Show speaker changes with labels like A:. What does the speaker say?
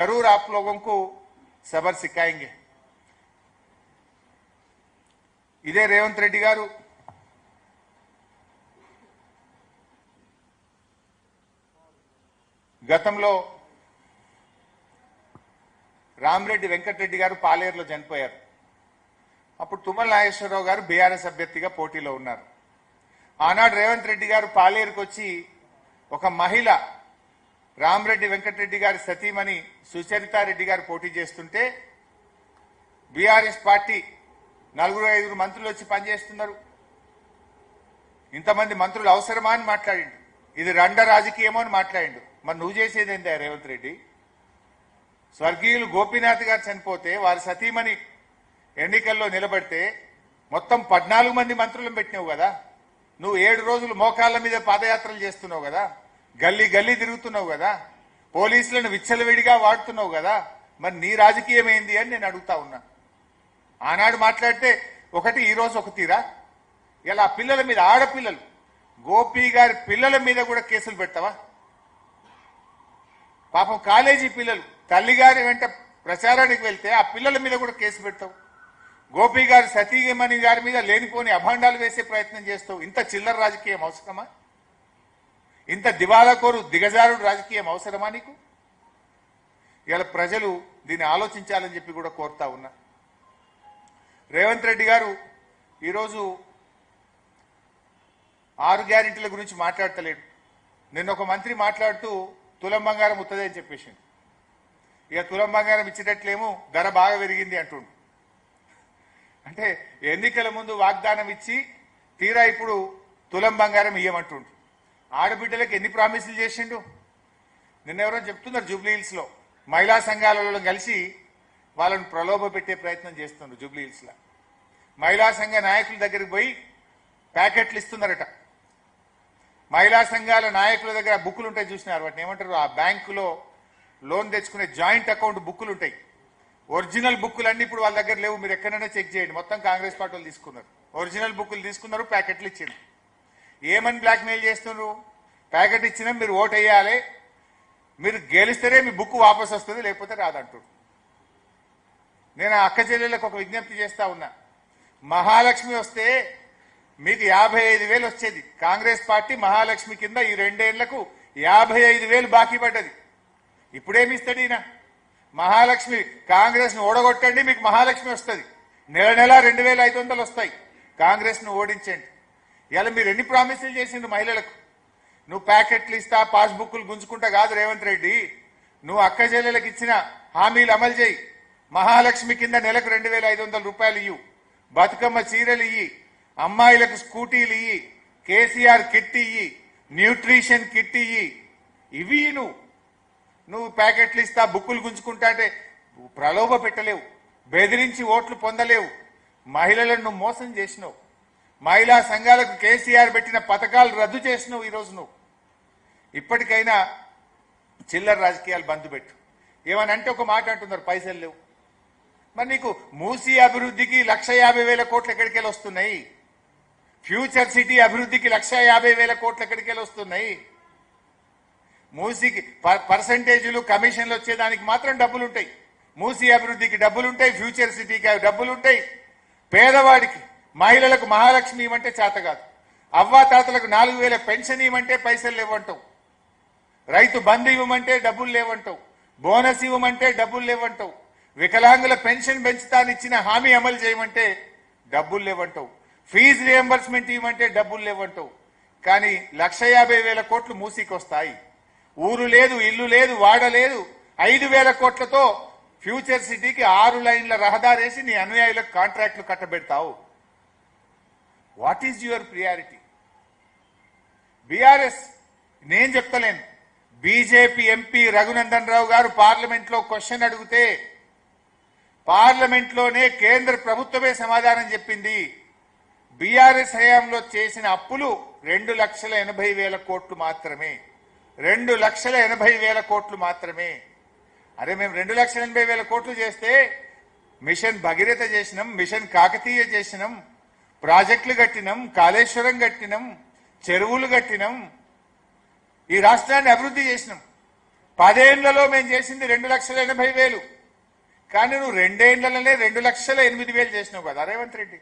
A: जरूर आप लोगों को सबर सिखाएंगे। ఇదే రేవంత్ రెడ్డి గారు గతంలో రామరెడ్డి వెంకటరెడ్డి గారు పాలేరులో చనిపోయారు. అప్పుడు తుమ్మల నాగేశ్వరరావు గారు బీఆర్ఎస్ అభ్యర్థిగా పోటీలో ఉన్నారు. ఆనాడు రేవంత్ రెడ్డి గారు పాలేరుకు వచ్చి ఒక మహిళ రామరెడ్డి వెంకటరెడ్డి గారి సతీమణి సుచరితారెడ్డి గారు పోటీ చేస్తుంటే బీఆర్ఎస్ పార్టీ 4-5 మంత్రులు వచ్చి పనిచేస్తున్నారు, ఇంతమంది మంత్రులు అవసరమా అని మాట్లాడిండు. ఇది రండ రాజకీయమో అని మాట్లాడిండు. మరి నువ్వు చేసేది ఏందా రేవంత్ రెడ్డి? స్వర్గీయులు గోపీనాథ్ గారు చనిపోతే వారి సతీమణి ఎన్నికల్లో నిలబడితే మొత్తం 14 మంది మంత్రులను పెట్టినావు కదా. నువ్వు 7 రోజులు మోకాళ్ళ మీద పాదయాత్రలు చేస్తున్నావు కదా, గల్లీ గల్లీ తిరుగుతున్నావు కదా, పోలీసులను విచ్చలవిడిగా వాడుతున్నావు కదా. మరి నీ రాజకీయం ఏంది అని నేను అడుగుతా ఉన్నా. ఆనాడు మాట్లాడితే ఒకటి, ఈరోజు ఒక తీరా. ఇలా పిల్లల మీద, ఆడపిల్లలు గోపి గారి పిల్లల మీద కూడా కేసులు పెడతావా? పాపం కాలేజీ పిల్లలు తల్లిగారి వెంట ప్రచారానికి వెళ్తే ఆ పిల్లల మీద కూడా కేసు పెడతావు. గోపి గారి సతీమణి గారి మీద లేనిపోని అభాండాలు వేసే ప్రయత్నం చేస్తావు. ఇంత చిల్లర రాజకీయం అవసరమా? ఇంత దివాలాకోరు దిగజారుడు రాజకీయం అవసరమా నీకు? ఇలా ప్రజలు దీన్ని ఆలోచించాలని చెప్పి కూడా కోరుతా ఉన్నా. రేవంత్ రెడ్డి గారు ఈరోజు 6 గ్యారెంటీల గురించి మాట్లాడతలేడు. నిన్న ఒక మంత్రి మాట్లాడుతూ తులం బంగారం ఉత్తదే అని చెప్పేసిండు. ఇక తులం బంగారం ఇచ్చేటట్లేమో ధర బాగా పెరిగింది అంటుండు. అంటే ఎన్నికల ముందు వాగ్దానం ఇచ్చి తీరా ఇప్పుడు తులం బంగారం ఇయ్యమంటుండు. ఆడబిడ్డలకు ఎన్ని ప్రామిసులు చేసిండు? నిన్న ఎవరో చెప్తున్నారు, జూబ్లీ హిల్స్ లో మహిళా సంఘాలలో కలిసి వాళ్ళను ప్రలోభ పెట్టే ప్రయత్నం చేస్తున్నారు. జూబ్లీ హిల్స్ లో మహిళా సంఘ నాయకుల దగ్గరికి పోయి ప్యాకెట్లు ఇస్తున్నారట. మహిళా సంఘాల నాయకుల దగ్గర బుక్కులు ఉంటాయి, చూసినారు వాటిని ఏమంటారు, ఆ బ్యాంకులో లోన్ తెచ్చుకునే జాయింట్ అకౌంట్ బుక్కులు ఉంటాయి. ఒరిజినల్ బుక్కులన్నీ ఇప్పుడు వాళ్ళ దగ్గర లేవు, మీరు ఎక్కడైనా చెక్ చేయండి. మొత్తం కాంగ్రెస్ పార్టీ వాళ్ళు తీసుకున్నారు, ఒరిజినల్ బుక్కులు తీసుకున్నారు, ప్యాకెట్లు ఇచ్చింది. ఏమని బ్లాక్మెయిల్ చేస్తున్నారు? ప్యాకెట్ ఇచ్చినా మీరు ఓటు వేయాలి, మీరు గెలిస్తేనే మీ బుక్ వాపసు వస్తుంది, లేకపోతే రాదంటారు. నేను అక్క చెల్లెళ్ళకు ఒక విజ్ఞప్తి చేస్తా ఉన్నా. మహాలక్ష్మి వస్తే మీకు 55,000 వచ్చేది. కాంగ్రెస్ పార్టీ మహాలక్ష్మి కింద ఈ 2 ఏళ్లకు 55,000 బాకీ పడ్డది. ఇప్పుడేమి ఇస్తాడు ఈయన? మహాలక్ష్మి కాంగ్రెస్ ను ఓడగొట్టండి, మీకు మహాలక్ష్మి వస్తుంది. నెల నెల 2,500 వస్తాయి. కాంగ్రెస్ ను ఓడించండి. ఇలా మీరు ఎన్ని ప్రామిసులు చేసిండ్రు మహిళలకు? నువ్వు ప్యాకెట్లు ఇస్తా, పాస్బుక్లు గుంజుకుంటా కాదు రేవంత్ రెడ్డి. నువ్వు అక్క చెల్లెలకు ఇచ్చిన హామీలు అమలు చేయి. మహాలక్ష్మి కింద నెలకు 2,500 రూపాయలు ఇయ్యు, బతుకమ్మ చీరలు ఇయ్యి, అమ్మాయిలకు స్కూటీలు ఇయ్యి, కేసీఆర్ కిట్ ఇయ్యి, న్యూట్రిషన్ కిట్ ఇయ్యి. ఇవి నువ్వు ప్యాకెట్లు ఇస్తా, బుక్కులు గుంజుకుంటా అంటే ప్రలోభ పెట్టలేవు, బెదిరించి ఓట్లు పొందలేవు. మహిళలను నువ్వు మోసం చేసినావు. మహిళా సంఘాలకు కేసీఆర్ పెట్టిన పథకాలు రద్దు చేసినావు. ఈరోజు నువ్వు ఇప్పటికైనా చిల్లర రాజకీయాలు బంద్ పెట్టు. ఏమనంటే ఒక మాట అంటున్నారు, పైసలు లేవు. మరి నీకు మూసీ అభివృద్ధికి 150,000 కోట్లు ఎక్కడికెళ్ళి వస్తున్నాయి? ఫ్యూచర్ సిటీ అభివృద్ధికి 150,000 కోట్లు ఎక్కడికెళ్ళి వస్తున్నాయి? మూసీకి పర్సంటేజీలు కమిషన్లు వచ్చేదానికి మాత్రం డబ్బులుంటాయి. మూసీ అభివృద్ధికి డబ్బులుంటాయి, ఫ్యూచర్ సిటీకి డబ్బులుంటాయి. పేదవాడికి, మహిళలకు మహాలక్ష్మి ఇవ్వమంటే చేత కాదు. అవ్వాతాతలకు 4,000 పెన్షన్ ఇవ్వమంటే పైసలు లేవంటావు. రైతు బంధు ఇవ్వమంటే డబ్బులు లేవంటావు. బోనస్ ఇవ్వమంటే డబ్బులు లేవంటావు. వికలాంగుల పెన్షన్ పెంచుతానిచ్చిన హామీ అమలు చేయమంటే డబ్బులు లేవంటావు. ఫీజు రియంబర్స్మెంట్ ఇవ్వమంటే డబ్బులు లేవంటావు. కానీ 150,000 కోట్లు మూసీకి వస్తాయి. ఊరు లేదు, ఇల్లు లేదు, వాడ లేదు. 5,000 కోట్లతో ఫ్యూచర్ సిటీకి 6 లైన్ల రహదారేసి నీ అనుయాయులకు కాంట్రాక్టులు కట్టబెడతావు. What is your priority? BRS నేను చెప్తలేను. బీజేపీ ఎంపీ రఘునందన్ రావు గారు పార్లమెంట్ లో క్వశ్చన్ అడిగితే పార్లమెంట్ లోనే కేంద్ర ప్రభుత్వమే సమాధానం చెప్పింది. బీఆర్ఎస్ హయాంలో చేసిన అప్పులు 2,80,000 కోట్లు మాత్రమే. 2,80,000 కోట్లు మాత్రమే. అరే మేము 2,80,000 కోట్లు చేస్తే మిషన్ భగీరథ చేసినాం, మిషన్ కాకతీయ చేసినాం, ప్రాజెక్టులు కట్టినాం, కాళేశ్వరం కట్టినాం, చెరువులు కట్టినాం, ఈ రాష్ట్రాన్ని అభివృద్ధి చేసినాం. 10 ఏళ్లలో మేము చేసింది 2,80,000, కానీ నువ్వు 2 ఏళ్లలోనే 2,08,000 చేసినావు కదా రేవంత్ రెడ్డి.